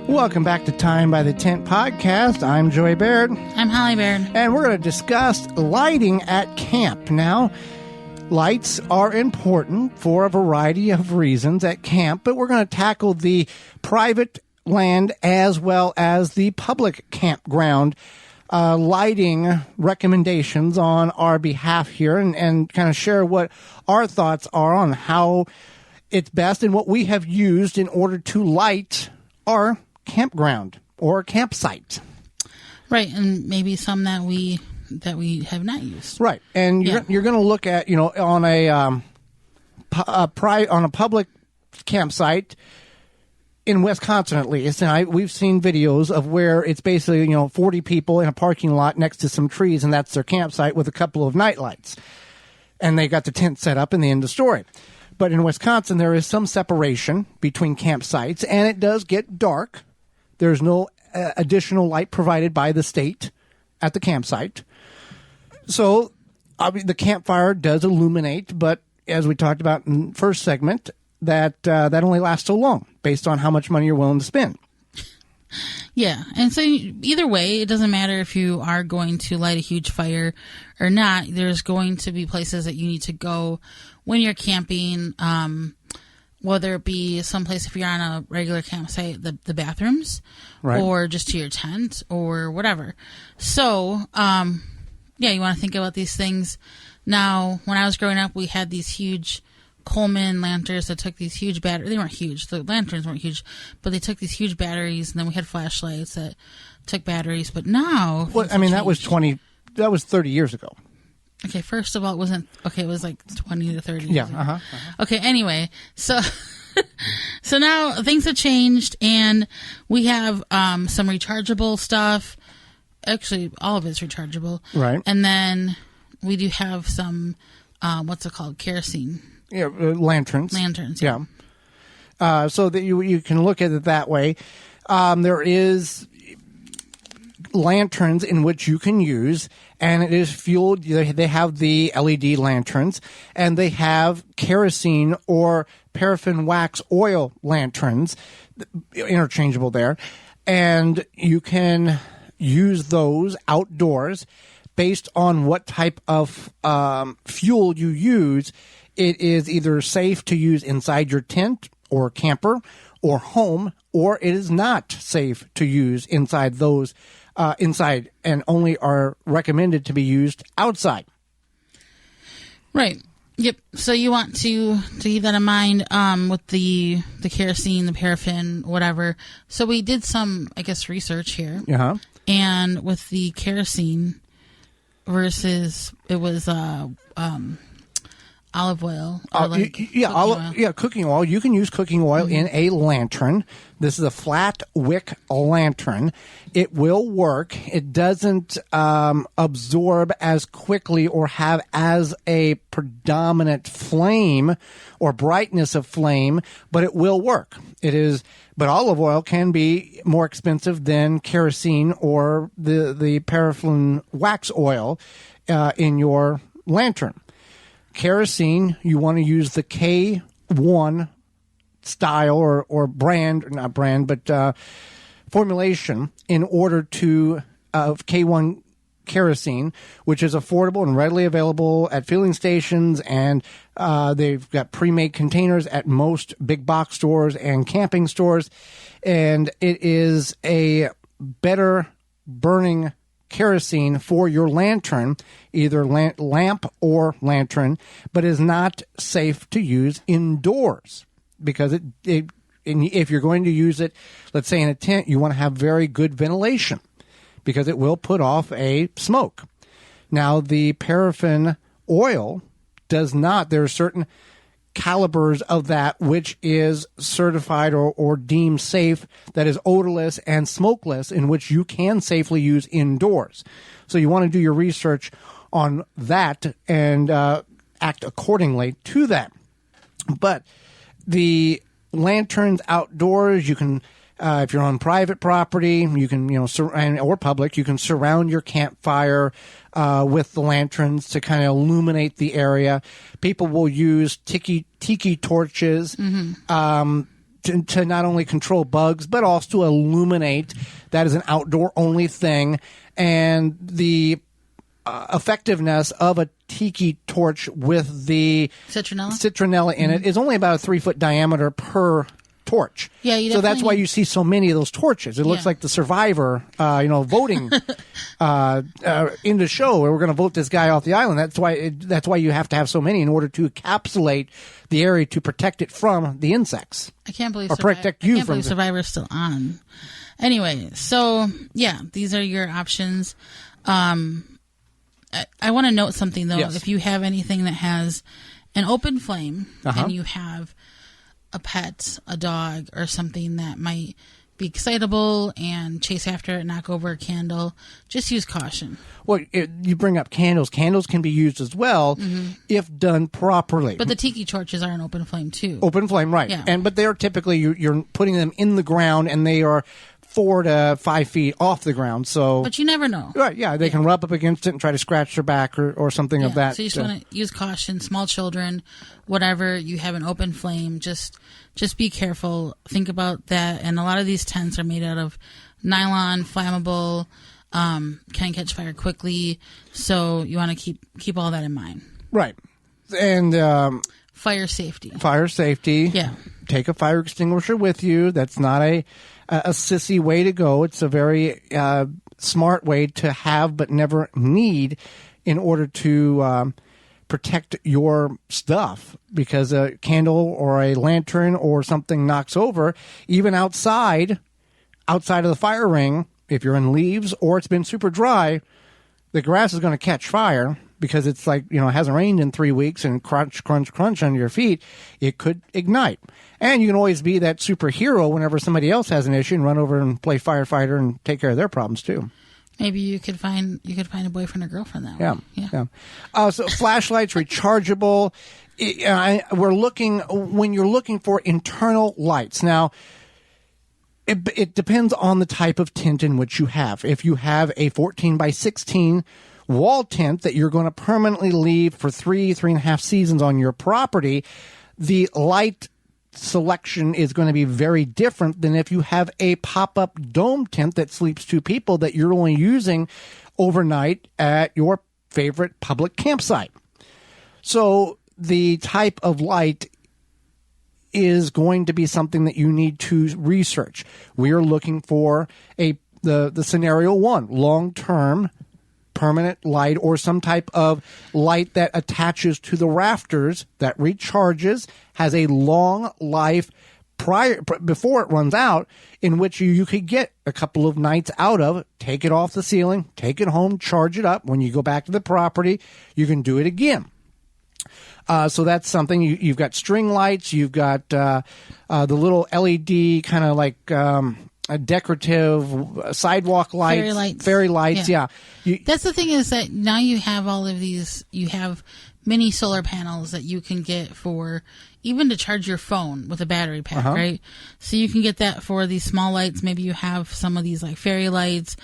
Welcome back to Time by the Tent podcast. I'm Joey Baird. I'm Holly Baird. And we're going to discuss lighting at camp. Now, lights are important for a variety of reasons at camp, but we're going to tackle the private land as well as the public campground lighting recommendations on our behalf here and kind of share what our thoughts are on how it's best and what we have used in order to light our campground or campsite. Right, and maybe some that we have not used. Right, and you're going to look at, on a public campsite in Wisconsin, at least, and we've seen videos of where it's basically 40 people in a parking lot next to some trees, and that's their campsite with a couple of night lights, and they got the tent set up, and the end of story. But in Wisconsin, there is some separation between campsites, and it does get dark. There's no additional light provided by the state at the campsite. So the campfire does illuminate, but as we talked about in the first segment, that only lasts so long based on how much money you're willing to spend. Yeah, and so either way, it doesn't matter if you are going to light a huge fire or not. There's going to be places that you need to go when you're camping, whether it be someplace if you're on a regular campsite, the bathrooms, right, or just to your tent or whatever. So, you want to think about these things. Now, when I was growing up, we had these huge Coleman lanterns that took these huge batteries. They weren't huge. The lanterns weren't huge, but they took these huge batteries, and then we had flashlights that took batteries. But now, that was 30 years ago. Okay, first of all, it was like 20 to 30 years ago. Uh-huh. Okay, anyway, so so now things have changed, and we have some rechargeable stuff. Actually, all of it's rechargeable. Right. And then we do have some, what's it called, kerosene. Yeah, lanterns. Lanterns, yeah. So that you can look at it that way. There is lanterns in which you can use, and it is fueled. They have the LED lanterns, and they have kerosene or paraffin wax oil lanterns, interchangeable there, and you can use those outdoors based on what type of fuel you use. It is either safe to use inside your tent or camper or home, or it is not safe to use inside those inside and only are recommended to be used outside. Right. Yep. So you want to keep that in mind with the kerosene, the paraffin, whatever. So we did some, research here. Uh-huh. And with the kerosene versus it was olive oil. Or cooking oil. You can use cooking oil in a lantern. This is a flat wick lantern. It will work. It doesn't absorb as quickly or have as a predominant flame or brightness of flame, but it will work. But olive oil can be more expensive than kerosene or the paraffin wax oil in your lantern. Kerosene, you want to use the K1 style or brand, not brand, but formulation in order to K1 kerosene, which is affordable and readily available at filling stations, and they've got pre-made containers at most big box stores and camping stores, and it is a better burning kerosene for your lantern, either lamp or lantern, but is not safe to use indoors because if you're going to use it, let's say in a tent, you want to have very good ventilation because it will put off a smoke. Now, the paraffin oil does not. There are certain calibers of that which is certified or deemed safe, that is odorless and smokeless, in which you can safely use indoors. So you want to do your research on that and act accordingly to that. But the lanterns outdoors, you can, if you're on private property, you can, or public, you can surround your campfire with the lanterns to kind of illuminate the area. People will use tiki torches to not only control bugs, but also illuminate. That is an outdoor-only thing. And the effectiveness of a tiki torch with the citronella in it is only about a 3-foot diameter per torch. Yeah, you so that's why you see so many of those torches. It looks like the Survivor, voting in the show where we're going to vote this guy off the island. That's why you have to have so many in order to encapsulate the area to protect it from the insects. I can't believe Survivor's still on. Anyway, so yeah, these are your options. I want to note something though. Yes. If you have anything that has an open flame and you have a pet, a dog, or something that might be excitable and chase after it, knock over a candle, just use caution. Well, you bring up candles. Candles can be used as well if done properly. But the tiki torches are an open flame too. Open flame, right. Yeah. But they are typically, you're putting them in the ground and they are 4 to 5 feet off the ground. But you never know. Right, yeah. They can rub up against it and try to scratch their back or something of that. So you just want to use caution. Small children, whatever, you have an open flame, just be careful. Think about that. And a lot of these tents are made out of nylon, flammable, can catch fire quickly. So you want to keep all that in mind. Right. And fire safety. Yeah. Take a fire extinguisher with you. That's not a sissy way to go. It's a very smart way to have but never need in order to protect your stuff, because a candle or a lantern or something knocks over, even outside of the fire ring, if you're in leaves or it's been super dry, the grass is going to catch fire because it's like, it hasn't rained in 3 weeks and crunch, crunch, crunch under your feet. It could ignite. And you can always be that superhero whenever somebody else has an issue and run over and play firefighter and take care of their problems too. Maybe you could find a boyfriend or girlfriend that way. Yeah. So flashlights, rechargeable. When you're looking for internal lights. Now, it depends on the type of tent in which you have. If you have a 14 by 16 wall tent that you're going to permanently leave for 3.5 seasons on your property, the light selection is going to be very different than if you have a pop-up dome tent that sleeps 2 people that you're only using overnight at your favorite public campsite. So the type of light is going to be something that you need to research. We are looking for the scenario 1, long-term permanent light, or some type of light that attaches to the rafters, that recharges, has a long life before it runs out, in which you could get a couple of nights out of, take it off the ceiling, take it home, charge it up. When you go back to the property, you can do it again. So that's something. You've got string lights, you've got the little LED kind of like a decorative sidewalk lights. Fairy lights, yeah. That's the thing, is that now you have all of these, you have mini solar panels that you can get for even to charge your phone with a battery pack, right? So you can get that for these small lights. Maybe you have some of these like fairy lights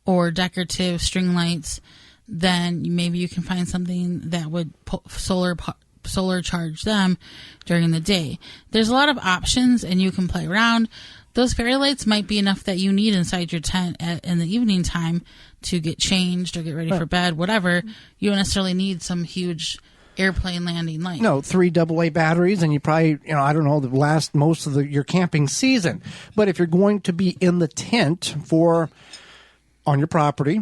or decorative string lights. Then maybe you can find something that would solar charge them during the day. There's a lot of options and you can play around. Those fairy lights might be enough that you need inside your tent in the evening time to get changed or get ready for bed, whatever. You don't necessarily need some huge airplane landing light. No, 3 AA batteries, and you probably, last most of your camping season. But if you're going to be in the tent on your property,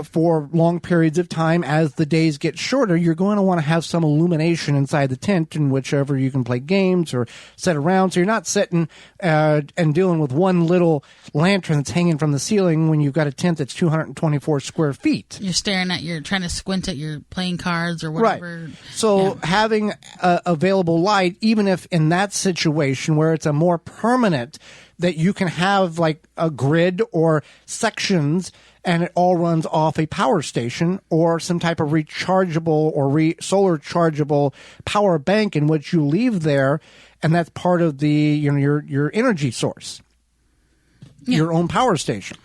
for long periods of time, as the days get shorter, you're going to want to have some illumination inside the tent in whichever you can play games or sit around. So you're not sitting and dealing with one little lantern that's hanging from the ceiling when you've got a tent that's 224 square feet. You're trying to squint at your playing cards or whatever. Right. So having available light, even if in that situation where it's a more permanent, that you can have like a grid or sections and it all runs off a power station or some type of rechargeable or solar chargeable power bank in which you leave there, and that's part of the your energy source, your own power station.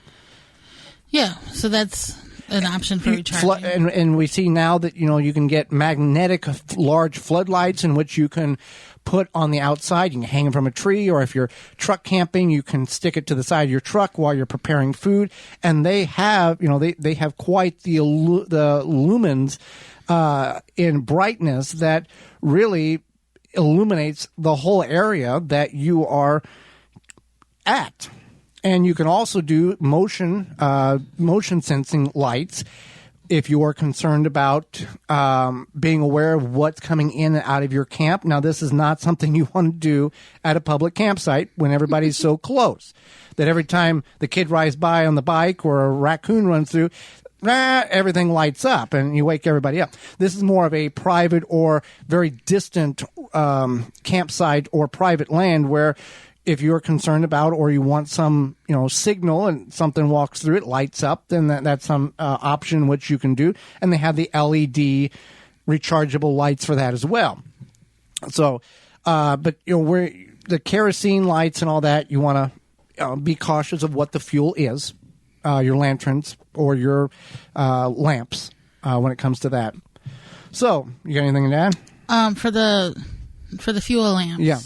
Yeah, so that's an option for recharging. And we see now that you can get magnetic large floodlights in which you can put on the outside. You can hang them from a tree, or if you're truck camping, you can stick it to the side of your truck while you're preparing food. And they have, they have quite the lumens in brightness that really illuminates the whole area that you are at. And you can also do motion sensing lights if you are concerned about being aware of what's coming in and out of your camp. Now, this is not something you want to do at a public campsite when everybody's so close that every time the kid rides by on the bike or a raccoon runs through, everything lights up and you wake everybody up. This is more of a private or very distant campsite or private land where if you're concerned about or you want some, signal and something walks through it, lights up, then that's some option which you can do. And they have the LED rechargeable lights for that as well. So, but where the kerosene lights and all that, you want to be cautious of what the fuel is, your lanterns or your lamps when it comes to that. So, you got anything to add? For the fuel lamps. Yeah.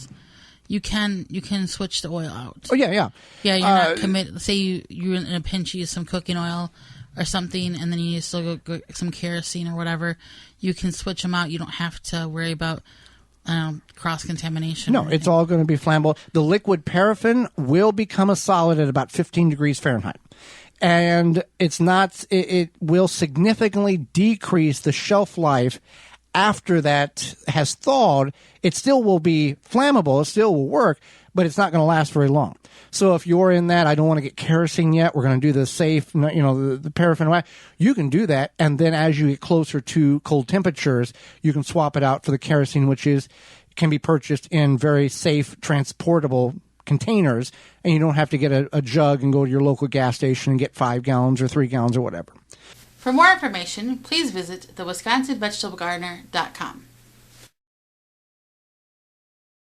You can switch the oil out. Oh, yeah. Yeah, you're not committed. Say you're in a pinch, you use some cooking oil or something, and then you still go some kerosene or whatever. You can switch them out. You don't have to worry about cross-contamination. No, it's all going to be flammable. The liquid paraffin will become a solid at about 15 degrees Fahrenheit. And it will significantly decrease the shelf life after that has thawed. It still will be flammable. It still will work, but it's not going to last very long. So if you're in that, I don't want to get kerosene yet, we're going to do the safe, the paraffin. You can do that. And then as you get closer to cold temperatures, you can swap it out for the kerosene, which can be purchased in very safe, transportable containers. And you don't have to get a jug and go to your local gas station and get 5 gallons or 3 gallons or whatever. For more information, please visit thewisconsinvegetablegardener.com.